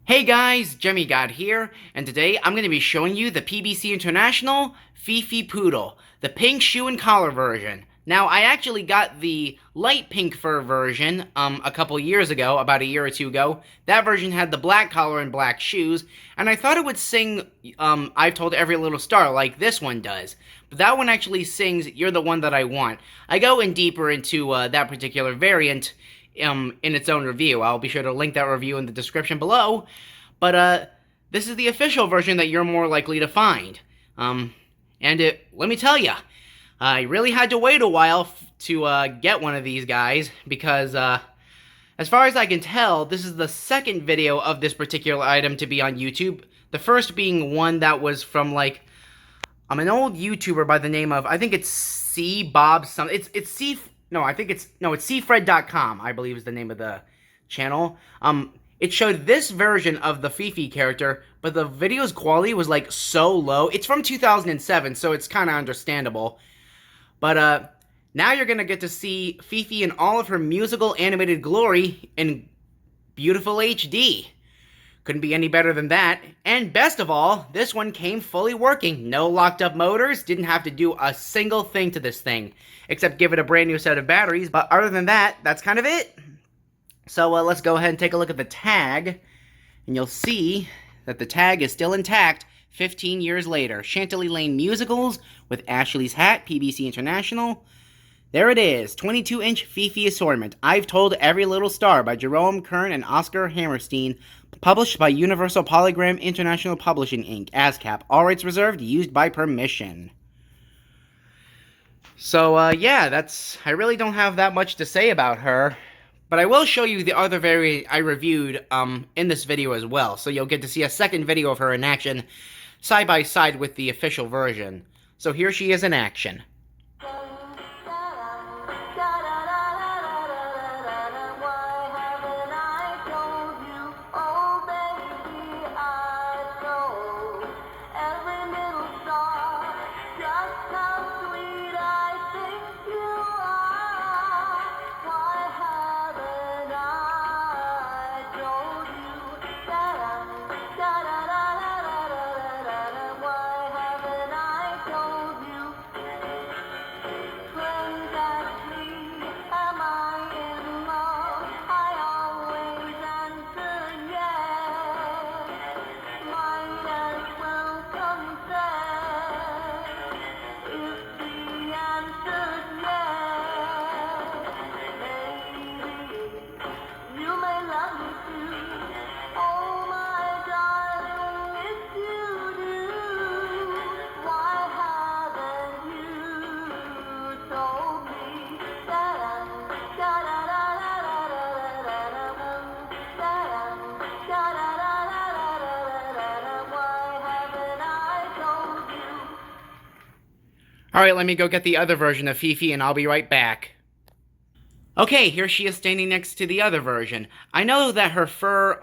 Hey guys, Jemmy God here, and today I'm going to be showing you the PBC International Fifi Poodle, the pink shoe and collar version. Now, I actually got the light pink fur version a couple years ago, about a year or two ago. That version had the black collar and black shoes, and I thought it would sing I've Told Every Little Star like this one does. But that one actually sings You're the One That I Want. I go in deeper into that particular variant in its own review. I'll be sure to link that review in the description below. But this is the official version that you're more likely to find. Let me tell you, I really had to wait a while to get one of these guys because, as far as I can tell, this is the second video of this particular item to be on YouTube. The first being one that was from an old YouTuber by the name of, I think it's C Bob something. It's C. No, I think it's cfred.com, I believe is the name of the channel. It showed this version of the Fifi character, but the video's quality was so low. It's from 2007, so it's kind of understandable. But now you're gonna get to see Fifi in all of her musical animated glory in beautiful HD. Couldn't be any better than that. And best of all, this one came fully working. No locked up motors, didn't have to do a single thing to this thing, except give it a brand new set of batteries. But other than that, that's kind of it. So let's go ahead and take a look at the tag, and you'll see that the tag is still intact 15 years later. Chantilly Lane Musicals with Ashley's Hat, PBC International. There it is, 22-inch Fifi assortment. I've Told Every Little Star by Jerome Kern and Oscar Hammerstein. Published by Universal Polygram International Publishing, Inc. ASCAP. All rights reserved, used by permission. So, yeah, I really don't have that much to say about her. But I will show you the other variant I reviewed in this video as well. So you'll get to see a second video of her in action, side by side with the official version. So here she is in action. Alright, let me go get the other version of Fifi and I'll be right back. Okay, here she is standing next to the other version. I know that her fur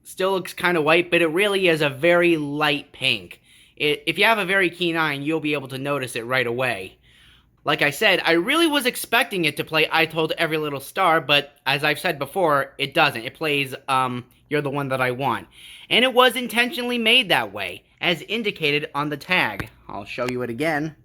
still looks kind of white, but it really is a very light pink. If you have a very keen eye, you'll be able to notice it right away. Like I said, I really was expecting it to play I Told Every Little Star, but as I've said before, it doesn't. It plays You're the One That I Want. And it was intentionally made that way, as indicated on the tag. I'll show you it again.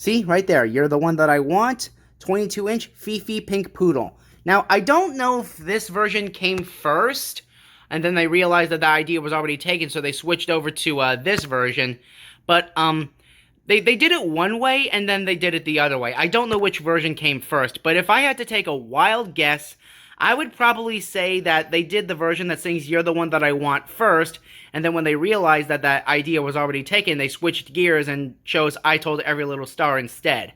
See, right there, You're the One That I Want, 22-inch Fifi Pink Poodle. Now, I don't know if this version came first, and then they realized that the idea was already taken, so they switched over to this version. But they did it one way, and then they did it the other way. I don't know which version came first, but if I had to take a wild guess, I would probably say that they did the version that sings You're the One That I Want first, and then when they realized that that idea was already taken, they switched gears and chose I Told Every Little Star instead.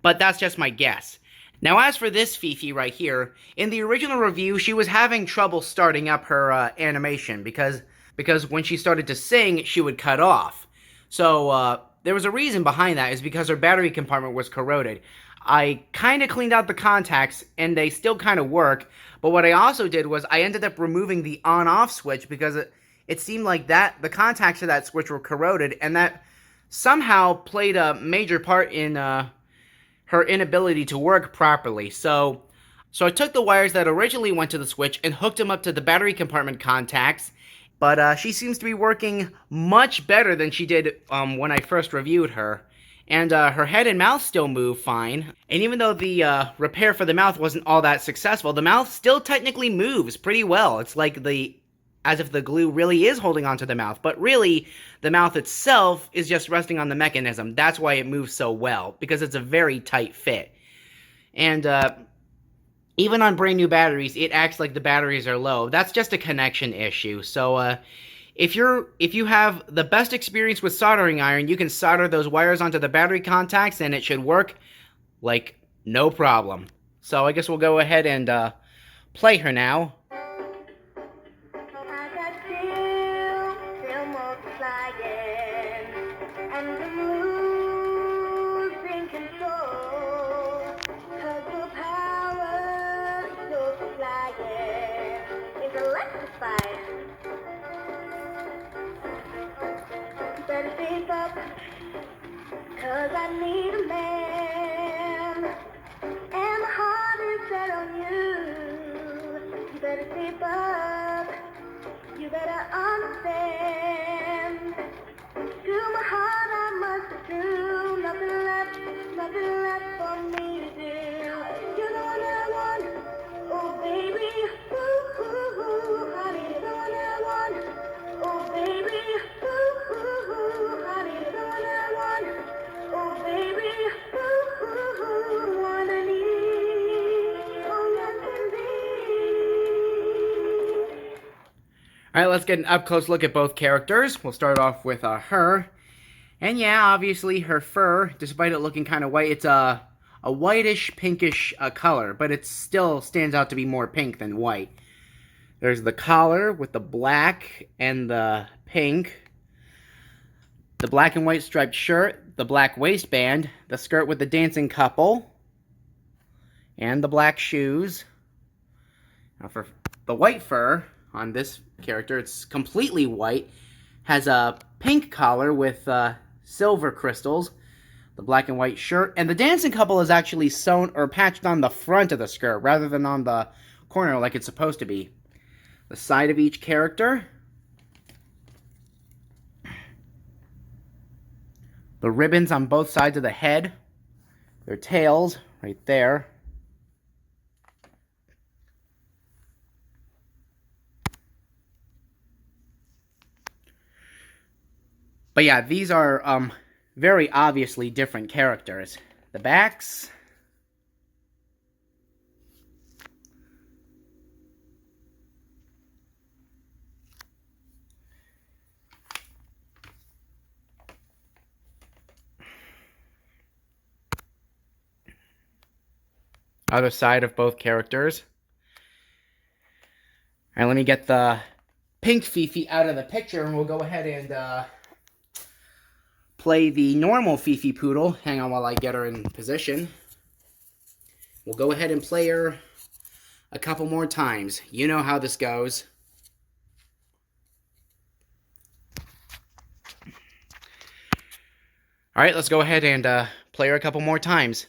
But that's just my guess. Now as for this Fifi right here, in the original review, she was having trouble starting up her animation because when she started to sing, she would cut off. So there was a reason behind that, is because her battery compartment was corroded. I kind of cleaned out the contacts, and they still kind of work, but what I also did was I ended up removing the on-off switch because it seemed like the contacts of that switch were corroded, and that somehow played a major part in her inability to work properly. So So I took the wires that originally went to the switch and hooked them up to the battery compartment contacts, but she seems to be working much better than she did when I first reviewed her. And her head and mouth still move fine. And even though the repair for the mouth wasn't all that successful, the mouth still technically moves pretty well. It's like as if the glue really is holding onto the mouth, but really, the mouth itself is just resting on the mechanism. That's why it moves so well, because it's a very tight fit. And even on brand new batteries, it acts like the batteries are low. That's just a connection issue. So if you have the best experience with soldering iron, you can solder those wires onto the battery contacts and it should work like no problem. So I guess we'll go ahead and play her now. Better shape up, 'cause I need a man, and my heart is set on you. You better shape up, you better understand. To my heart I must be true, nothing left for me to do. You're the one I want, oh baby, ooh, ooh, ooh, honey, you're the one I want, oh baby, ooh, ooh, ooh, honey, you're the one I want, oh baby, ooh, ooh, ooh, one I need, oh yes indeed. Alright, let's get an up-close look at both characters. We'll start off with her. And yeah, obviously her fur, despite it looking kind of white, it's a whitish, pinkish color, but it still stands out to be more pink than white. There's the collar with the black and the pink, the black and white striped shirt, the black waistband, the skirt with the dancing couple, and the black shoes. Now for the white fur on this character, it's completely white, has a pink collar with silver crystals, the black and white shirt, and the dancing couple is actually sewn or patched on the front of the skirt rather than on the corner like it's supposed to be. The side of each character, the ribbons on both sides of the head, their tails right there. But yeah, these are very obviously different characters. The backs. Other side of both characters. Alright, let me get the pink Fifi out of the picture and we'll go ahead and play the normal Fifi Poodle. Hang on while I get her in position. We'll go ahead and play her a couple more times. You know how this goes. Alright, let's go ahead and play her a couple more times.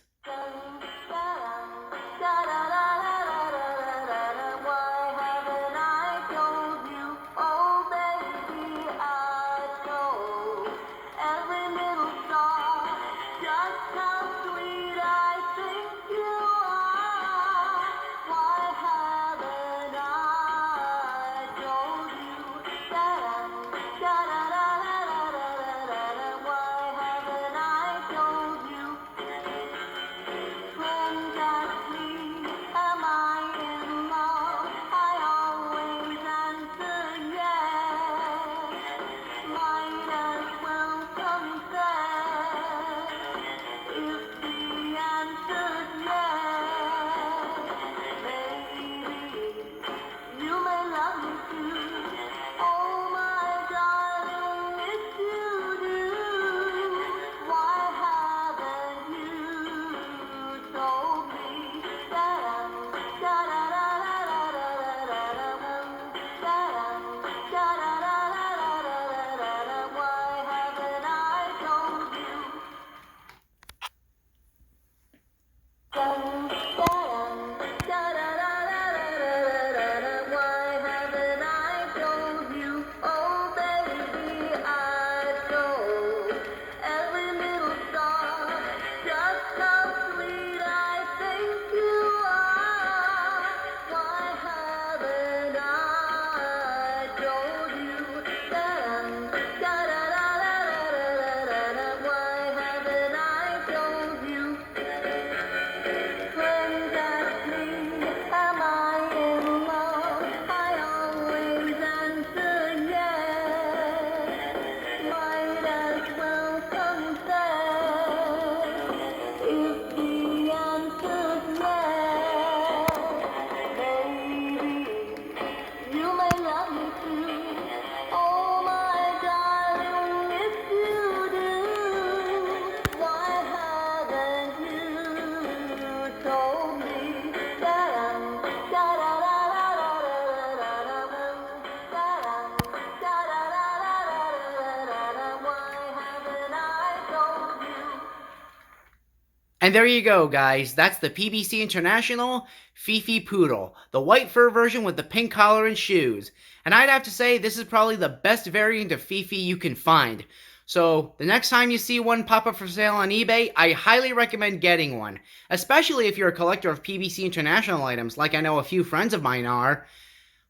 And there you go, guys. That's the PBC International Fifi Poodle, the white fur version with the pink collar and shoes. And I'd have to say this is probably the best variant of Fifi you can find. So the next time you see one pop up for sale on eBay, I highly recommend getting one, especially if you're a collector of PBC International items like I know a few friends of mine are.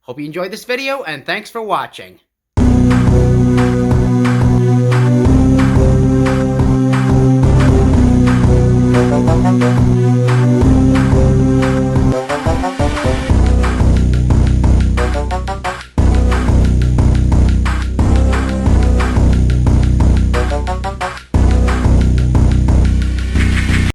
Hope you enjoyed this video, and thanks for watching.